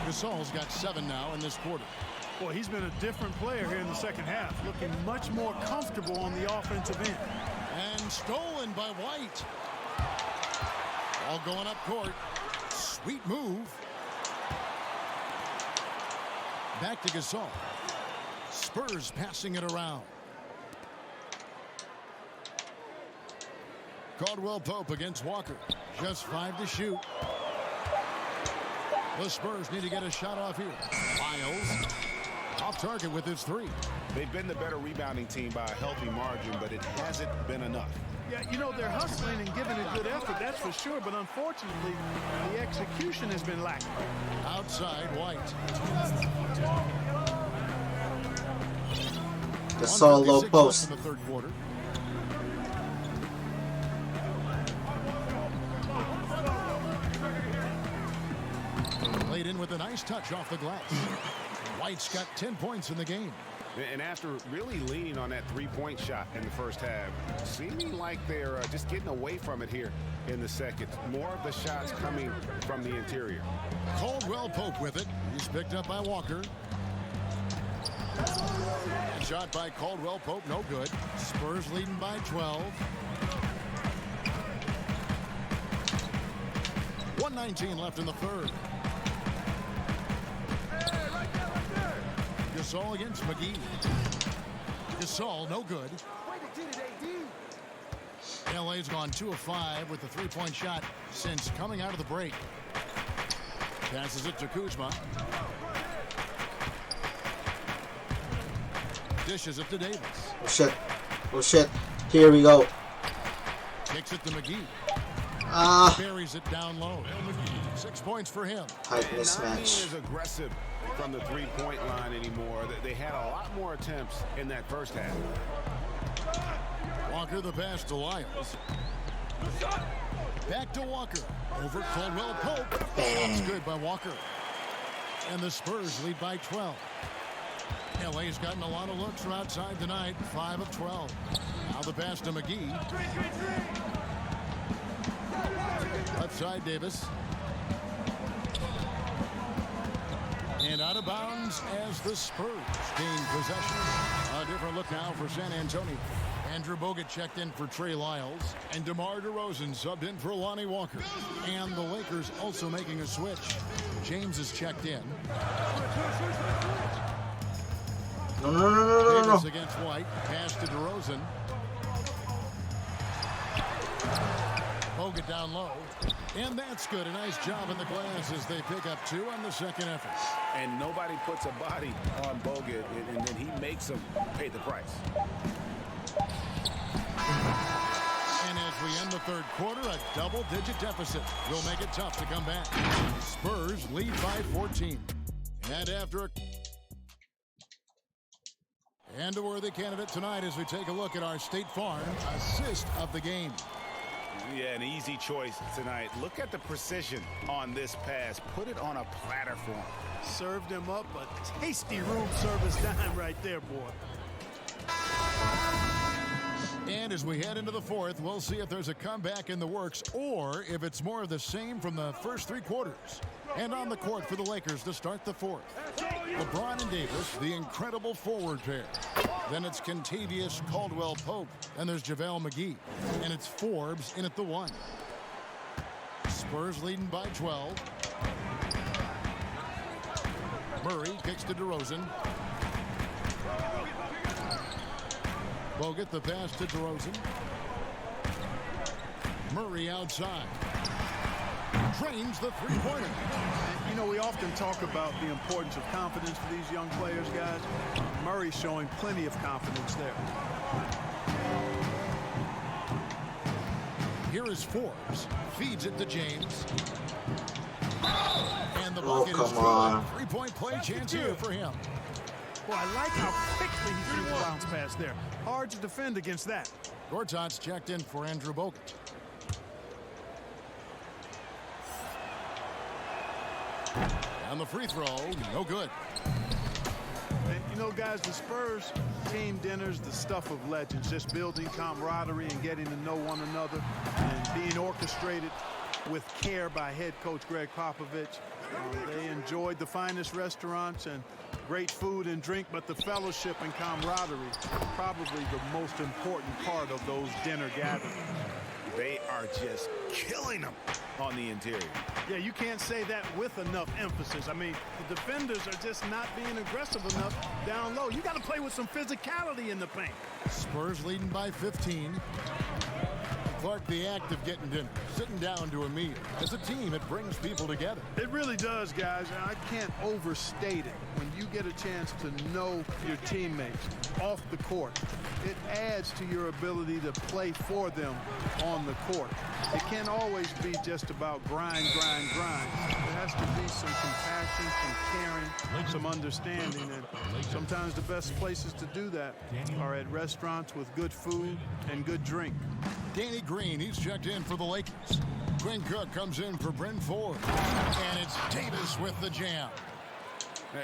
Gasol's got 7 now in this quarter. Boy, he's been a different player here in the second half, looking much more comfortable on the offensive end. And stolen by White. All going up court. Sweet move. Back to Gasol. Spurs passing it around. Caldwell Pope against Walker. Just 5 to shoot. The Spurs need to get a shot off here. Miles off target with his 3. They've been the better rebounding team by a healthy margin, but it hasn't been enough. Yeah, you know, they're hustling and giving a good effort, that's for sure, but unfortunately, the execution has been lacking. Outside White. Gasol low post. In the 3rd quarter. Played in with a nice touch off the glass. White's got 10 points in the game. And after really leaning on that 3-point shot in the first half, seeming like they're just getting away from it here in the second. More of the shots coming from the interior. Caldwell Pope with it. He's picked up by Walker. And shot by Caldwell Pope, no good. Spurs leading by 12. 1:19 left in the 3rd. Gasol against McGee. Gasol, no good. LA's gone 2 of 5 with the three-point shot since coming out of the break. Passes it to Kuzma. Dishes it to Davis. Oh shit. Oh shit. Here we go. Kicks it to McGee. Buries it down low. 6 points for him. Height And not being mismatch. as aggressive from the three-point line anymore. They had a lot more attempts in that first half. Walker the pass to Lyles. Back to Walker. Over Caldwell Pope. That's good by Walker. And the Spurs lead by 12. LA's gotten a lot of looks from outside tonight. 5 of 12. Now the pass to McGee. Left side Davis. And out of bounds as the Spurs gain possession. A different look now for San Antonio. Andrew Bogut checked in for Trey Lyles. And DeMar DeRozan subbed in for Lonnie Walker. And the Lakers also making a switch. James is checked in. No. Davis against White. Pass to DeRozan. Bogut down low. And that's good. A nice job in the glass as they pick up 2 on the second effort. And nobody puts a body on Bogut, and then he makes them pay the price. And as we end the third quarter, a double-digit deficit will make it tough to come back. Spurs lead by 14. And after a worthy candidate tonight as we take a look at our State Farm assist of the game. Yeah, an easy choice tonight. Look at the precision on this pass. Put it on a platter for him. Served him up a tasty room service dime right there, boy. And as we head into the fourth, we'll see if there's a comeback in the works or if it's more of the same from the first 3 quarters. And on the court for the Lakers to start the fourth. LeBron and Davis, the incredible forward pair. Then it's Kentavious Caldwell Pope. And there's JaVale McGee. And it's Forbes in at the 1. Spurs leading by 12. Murray kicks to DeRozan. Bogut the pass to DeRozan. Murray outside. Drains the three-pointer. You know, we often talk about the importance of confidence for these young players, guys. Murray's showing plenty of confidence there. Here is Forbes. Feeds it to James. And the bucket is on. 3-point play chance here for him. Well, I like how quickly he threw the bounce pass there. Hard to defend against that. Gortat's checked in for Andrew Bogut. And the free throw, no good. And, you know, guys, the Spurs team dinner's the stuff of legends, just building camaraderie and getting to know one another and being orchestrated with care by head coach Greg Popovich. They enjoyed the finest restaurants and great food and drink, but the fellowship and camaraderie probably the most important part of those dinner gatherings. They are just killing them on the interior. Yeah, you can't say that with enough emphasis. I mean, the defenders are just not being aggressive enough down low. You got to play with some physicality in the paint. Spurs leading by 15. Clark, the act of getting dinner, sitting down to a meal. As a team, it brings people together. It really does, guys, and I can't overstate it. When you get a chance to know your teammates off the court, it adds to your ability to play for them on the court. It can't always be just about grind. There has to be some compassion, some caring, some understanding, and sometimes the best places to do that are at restaurants with good food and good drink. Danny Green, he's checked in for the Lakers. Quinn Cook comes in for Bryn Forbes. And it's Davis with the jam.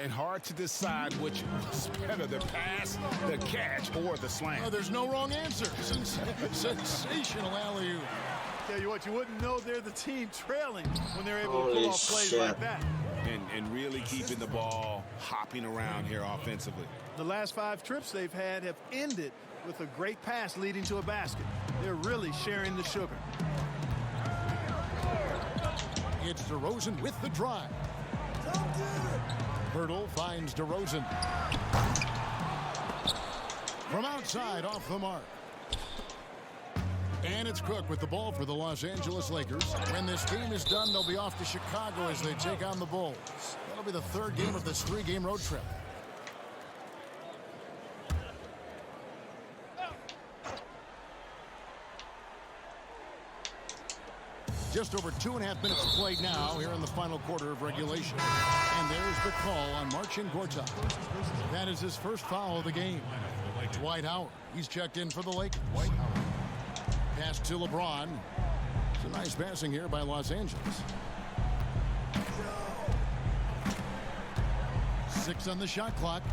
And hard to decide which is better, the pass, the catch, or the slam. Oh, there's no wrong answer. Sensational alley-oop. Tell you what, you wouldn't know they're the team trailing when they're able to Holy pull off plays shit. like that. And really keeping the ball hopping around here offensively. The last 5 trips they've had have ended with a great pass leading to a basket. They're really sharing the sugar. It's DeRozan with the drive. Hurdle finds DeRozan. From outside, off the mark. And it's Cook with the ball for the Los Angeles Lakers. When this game is done, they'll be off to Chicago as they take on the Bulls. That'll be the third game of this three-game road trip. Just over 2.5 minutes played now here in the final quarter of regulation. And there's the call on Marcin Gortat. That is his first foul of the game. Dwight Howard, he's checked in for the Lakers. Pass to LeBron. It's a nice passing here by Los Angeles. 6 on the shot clock.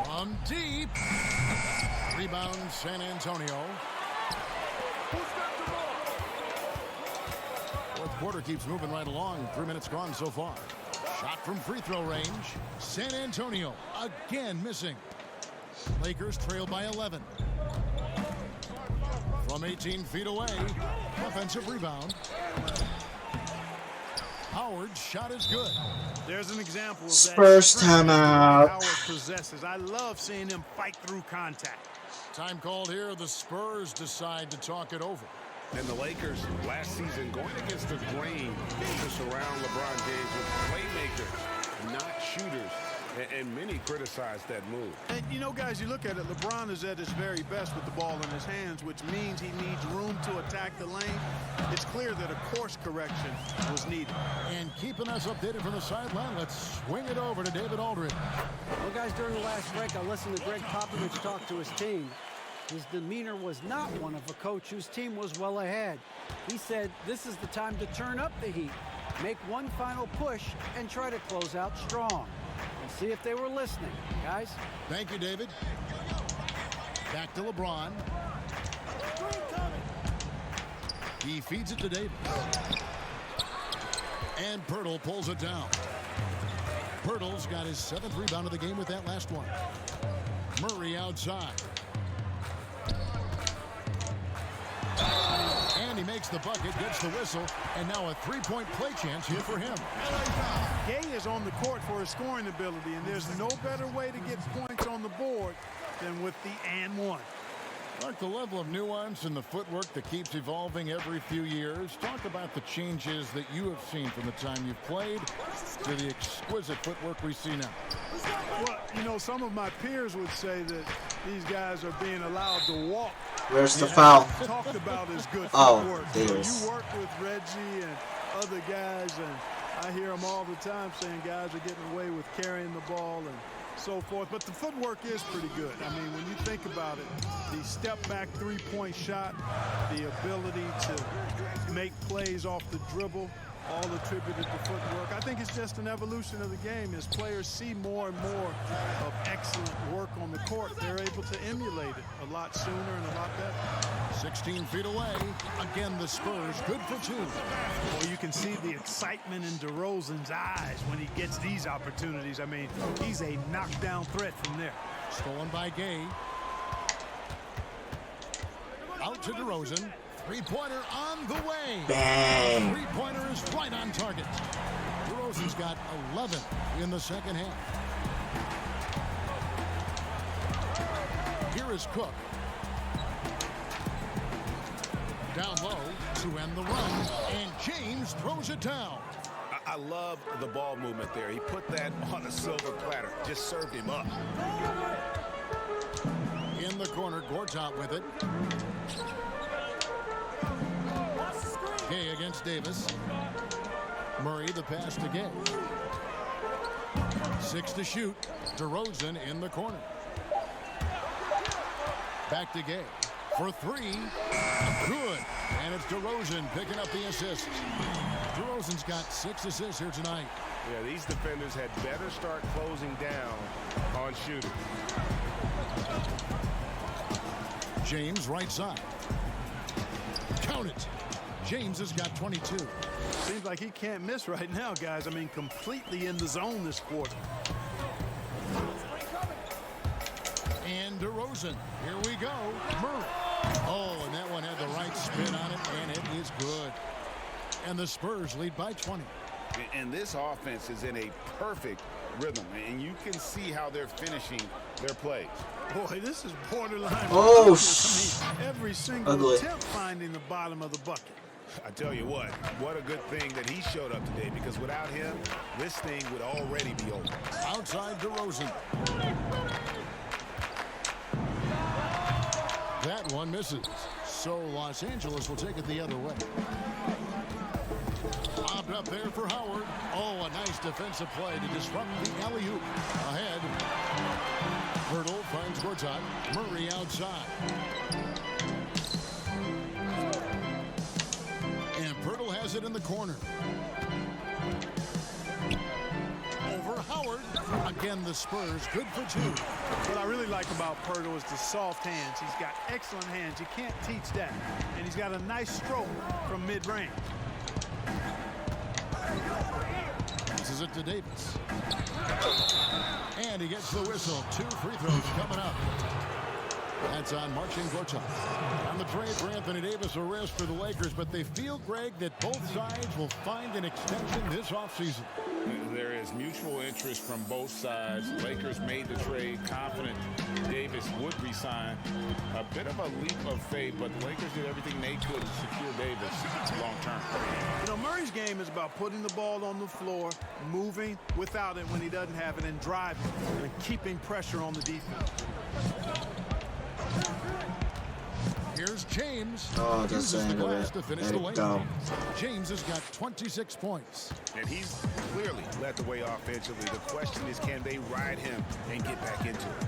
From deep. Rebound San Antonio. Fourth quarter keeps moving right along. 3 minutes gone so far. Shot from free throw range. San Antonio again missing. Lakers trail by 11. From 18 feet away. Offensive rebound. Howard's shot is good. There's an example of Spurs that. timeout. Howard possesses. I love seeing him fight through contact. Time called here. The Spurs decide to talk it over. And the Lakers last season going against the grain to surround LeBron James with playmakers, not shooters. And many criticized that move. And you know, guys, you look at it, LeBron is at his very best with the ball in his hands, which means he needs room to attack the lane. It's clear that a course correction was needed. And keeping us updated from the sideline, let's swing it over to David Aldridge. Well, guys, during the last break, I listened to Greg Popovich talk to his team. His demeanor was not one of a coach whose team was well ahead. He said, this is the time to turn up the heat, make one final push, and try to close out strong. And see if they were listening, guys. Thank you, David. Back to LeBron. He feeds it to Davis. And Pirtle pulls it down. Pirtle's got his 7th rebound of the game with that last one. Murray outside. And he makes the bucket, gets the whistle, and now a three-point play chance here for him. Gay is on the court for his scoring ability, and there's no better way to get points on the board than with the and one. Mark, the level of nuance and the footwork that keeps evolving every few years. Talk about the changes that you have seen from the time you've played to the exquisite footwork we see now. Well, you know, some of my peers would say that these guys are being allowed to walk. Where's the foul? Talked about his good Oh, footwork. Davis. You work with Reggie and other guys, and I hear them all the time saying guys are getting away with carrying the ball and so forth. But the footwork is pretty good. I mean, when you think about it, the step-back three-point shot, the ability to make plays off the dribble, all attributed to footwork. I think it's just an evolution of the game. As players see more and more of excellent work on the court, they're able to emulate it a lot sooner and a lot better. 16 feet away. Again, the Spurs good for 2. Well, you can see the excitement in DeRozan's eyes when he gets these opportunities. I mean, he's a knockdown threat from there. Stolen by Gay. Out to DeRozan. Three-pointer on the way. Bang. Three-pointer is right on target. DeRozan's got 11 in the second half. Here is Cook. Down low to end the run, and James throws it down. I love the ball movement there. He put that on a silver platter. Just served him up. In the corner, Gortat with it. Gay against Davis. Murray, the pass to Gay. 6 to shoot. DeRozan in the corner. Back to Gay. For 3. Good. And it's DeRozan picking up the assist. DeRozan's got 6 assists here tonight. Yeah, these defenders had better start closing down on shooting. James right side. Count it. James has got 22. Seems like he can't miss right now, guys. I mean, completely in the zone this quarter. And DeRozan. Here we go. Murray. Oh, and that one had the right spin on it, and it is good. And the Spurs lead by 20. And this offense is in a perfect rhythm, and you can see how they're finishing their plays. Boy, this is borderline. Oh, I mean, every single ugly. attempt finding the bottom of the bucket. I tell you what a good thing that he showed up today, because without him, this thing would already be over. Outside DeRozan. That one misses. So Los Angeles will take it the other way. Popped up there for Howard. Oh, a nice defensive play to disrupt the alley-oop. Ahead. Hurdle finds Gortat. Murray outside. And Pirtle has it in the corner. Over Howard. Again, the Spurs good for two. What I really like about Pirtle is the soft hands. He's got excellent hands. You can't teach that. And he's got a nice stroke from mid-range. Passes it to Davis. And he gets the whistle. 2 free throws coming up. That's on marching Gortat. On the trade for Anthony Davis, a risk for the Lakers, but they feel, Greg, that both sides will find an extension this offseason. There is mutual interest from both sides. Lakers made the trade confident Davis would resign. A bit of a leap of faith, but the Lakers did everything they could to secure Davis long term. You know, Murray's game is about putting the ball on the floor, moving without it when he doesn't have it, and driving and keeping pressure on the defense. Here's James. Oh, that's Uses the the end of glass it. to finish Let the it lane. go. James has got 26 points. And he's clearly led the way offensively. The question is, can they ride him and get back into it?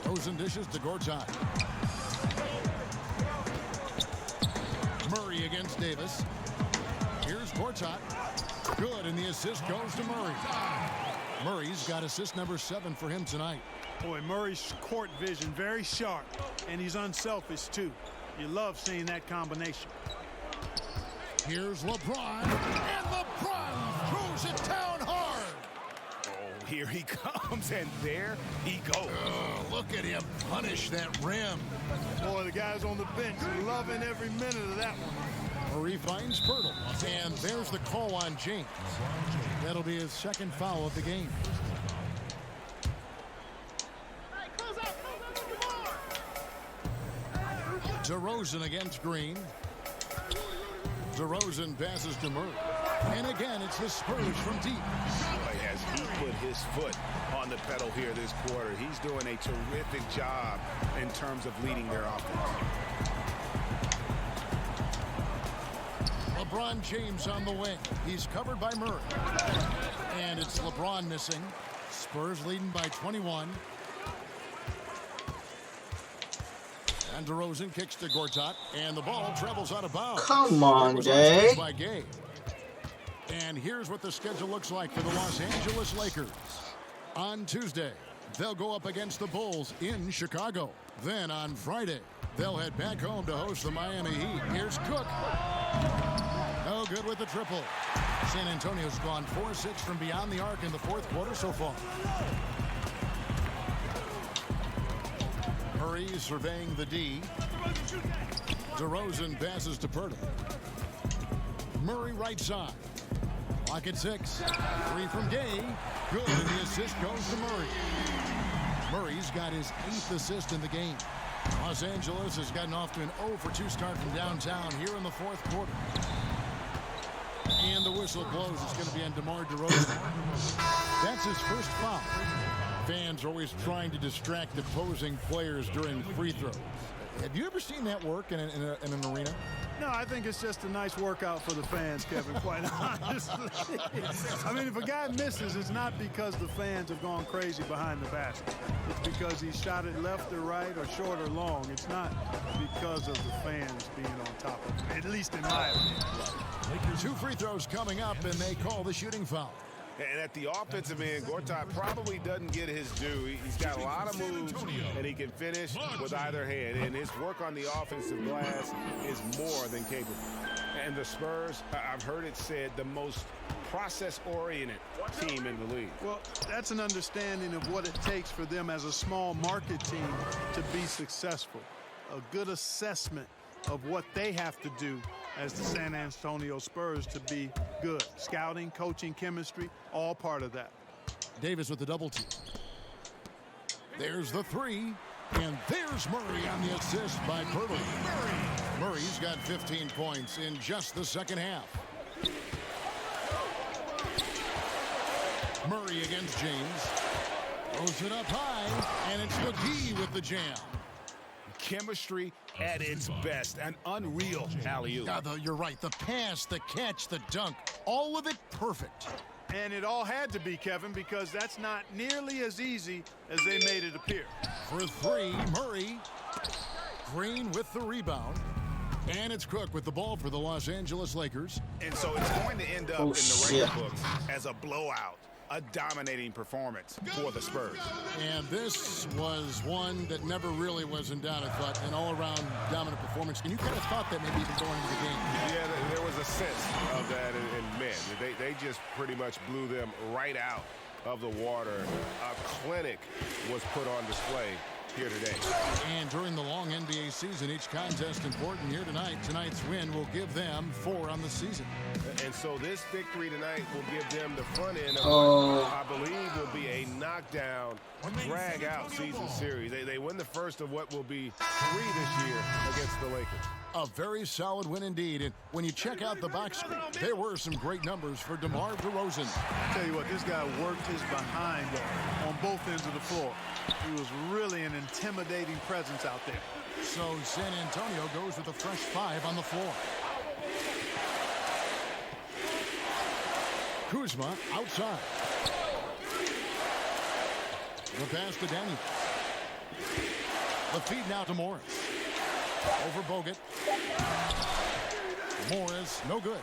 Rosen dishes to Gortat. Murray against Davis. Here's Gortat. Good, and the assist goes to Murray. Murray's got assist number 7 for him tonight. Boy, Murray's court vision very sharp, and he's unselfish too. You love seeing that combination. Here's LeBron, and LeBron throws it down hard. Oh, here he comes, and there he goes. Oh, look at him punish that rim. Boy, the guys on the bench loving every minute of that one. Murray finds Pirtle, and there's the call on James. That'll be his second foul of the game. DeRozan against Green. DeRozan passes to Murray. And again, it's the Spurs from deep. Boy, has he put his foot on the pedal here this quarter. He's doing a terrific job in terms of leading their offense. LeBron James on the wing. He's covered by Murray. And it's LeBron missing. Spurs leading by 21. And DeRozan kicks to Gortat, and the ball travels out of bounds. Come on, Jay. By Gay. And here's what the schedule looks like for the Los Angeles Lakers. On Tuesday, they'll go up against the Bulls in Chicago. Then on Friday, they'll head back home to host the Miami Heat. Here's Cook. No good with the triple. San Antonio's gone 4-6 from beyond the arc in the fourth quarter so far. Murray surveying the D. DeRozan passes to Pirtle. Murray right side. Lock at 6. 3 from Gay. Good, and the assist goes to Murray. Murray's got his 8th assist in the game. Los Angeles has gotten off to an 0-for-2 start from downtown here in the fourth quarter. And the whistle blows. It's going to be on DeMar DeRozan. That's his first foul. Fans are always trying to distract opposing players during free throws. Have you ever seen that work in an arena? No, I think it's just a nice workout for the fans, Kevin, quite honestly. I mean, if a guy misses, it's not because the fans have gone crazy behind the basket. It's because he shot it left or right or short or long. It's not because of the fans being on top of him, at least in my opinion. 2 free throws coming up, and they call the shooting foul. And at the offensive end, Gortat probably doesn't get his due. He's got a lot of moves, and he can finish with either hand. And his work on the offensive glass is more than capable. And the Spurs, I've heard it said, the most process-oriented team in the league. Well, that's an understanding of what it takes for them as a small market team to be successful. A good assessment of what they have to do as the San Antonio Spurs to be good. Scouting, coaching, chemistry, all part of that. Davis with the double team. There's the three. And there's Murray on the assist by Pirtle. Murray's got 15 points in just the second half. Murray against James. Throws it up high, and it's McGee with the jam. Chemistry at its best. An unreal alley-oop. Yeah, you're right. The pass, the catch, the dunk, all of it perfect. And it all had to be, Kevin, because that's not nearly as easy as they made it appear. For three, Murray. Green with the rebound. And it's Cook with the ball for the Los Angeles Lakers. And so it's going to end up in the record books as a blowout. A dominating performance for the Spurs. And this was one that never really was in doubt, I thought, an all-around dominant performance. And you kind of thought that maybe even going into the game. Yeah, there was a sense of that in men. They just pretty much blew them right out of the water. A clinic was put on display here today. And during the long NBA season, each contest important here tonight. Tonight's win will give them 4 on the season. And so this victory tonight will give them the front end of what I believe will be a knockdown, drag-out season series. They win the first of what will be 3 this year against the Lakers. A very solid win indeed. And when you check out the box score, there were some great numbers for DeMar DeRozan. I tell you what, this guy worked his behind off on both ends of the floor. He was really an intimidating presence out there. So San Antonio goes with a fresh 5 on the floor. Kuzma outside. The pass to Daniel. The feed now to Morris. Over Bogut. Morris, no good.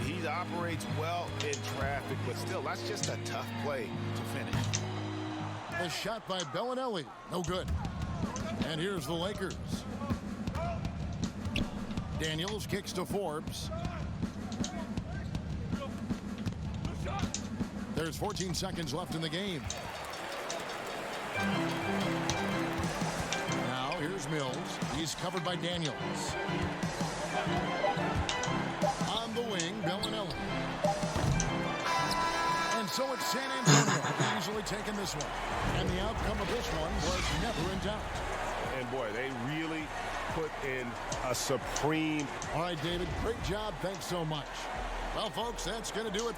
He operates well in traffic, but still, that's just a tough play to finish. The shot by Bellinelli, no good. And here's the Lakers. Daniels kicks to Forbes. There's 14 seconds left in the game. Now here's Mills. He's covered by Daniels. On the wing, Bellinelli. And so it's San Antonio easily taking this one. And the outcome of this one was never in doubt. And boy, they really put in a supreme. All right, David, great job. Thanks so much. Well, folks, that's going to do it.